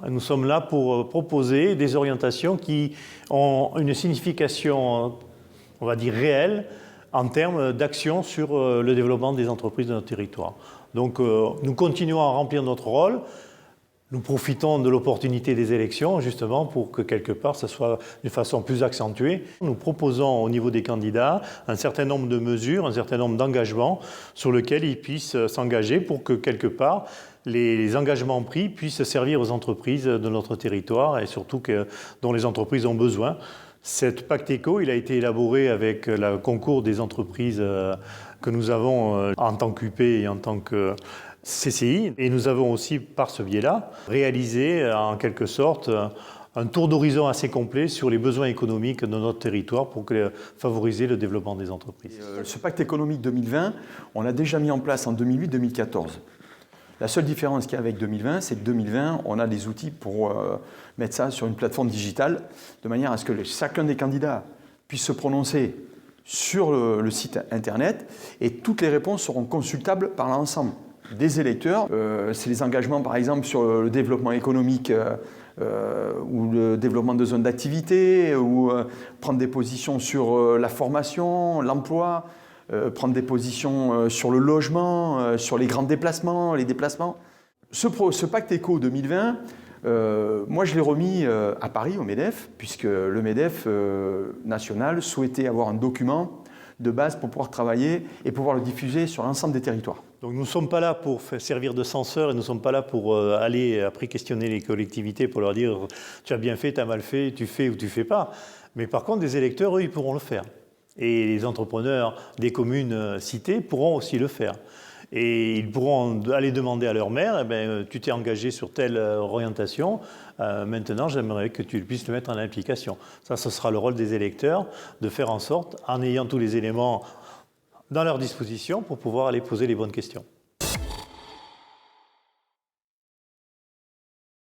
Nous sommes là pour proposer des orientations qui ont une signification, on va dire, réelle en termes d'action sur le développement des entreprises de notre territoire. Donc nous continuons à remplir notre rôle. Nous profitons de l'opportunité des élections, justement, pour que quelque part, ça soit de façon plus accentuée. Nous proposons au niveau des candidats un certain nombre de mesures, un certain nombre d'engagements sur lesquels ils puissent s'engager pour que quelque part, les engagements pris puissent servir aux entreprises de notre territoire et surtout dont les entreprises ont besoin. Cet pacte éco, il a été élaboré avec le concours des entreprises que nous avons en tant qu'UP et en tant que CCI. Et nous avons aussi, par ce biais-là, réalisé en quelque sorte un tour d'horizon assez complet sur les besoins économiques de notre territoire pour favoriser le développement des entreprises. Ce pacte économique 2020, on l'a déjà mis en place en 2008-2014. La seule différence qu'il y a avec 2020, c'est que 2020, on a des outils pour mettre ça sur une plateforme digitale, de manière à ce que chacun des candidats puisse se prononcer sur le site internet et toutes les réponses seront consultables par l'ensemble des électeurs. C'est les engagements par exemple sur le développement économique ou le développement de zones d'activité ou prendre des positions sur la formation, l'emploi, prendre des positions sur le logement, sur les grands déplacements, les déplacements. Ce pacte éco 2020, moi je l'ai remis à Paris au MEDEF, puisque le MEDEF national souhaitait avoir un document de base pour pouvoir travailler et pouvoir le diffuser sur l'ensemble des territoires. Donc nous ne sommes pas là pour servir de censeur et nous ne sommes pas là pour aller après questionner les collectivités pour leur dire tu as bien fait, tu as mal fait, tu fais ou tu fais pas. Mais par contre, les électeurs, eux, ils pourront le faire. Et les entrepreneurs des communes citées pourront aussi le faire. Et ils pourront aller demander à leur maire, eh bien, tu t'es engagé sur telle orientation, maintenant j'aimerais que tu puisses le mettre en application. Ça, ce sera le rôle des électeurs, de faire en sorte, en ayant tous les éléments dans leur disposition, pour pouvoir aller poser les bonnes questions.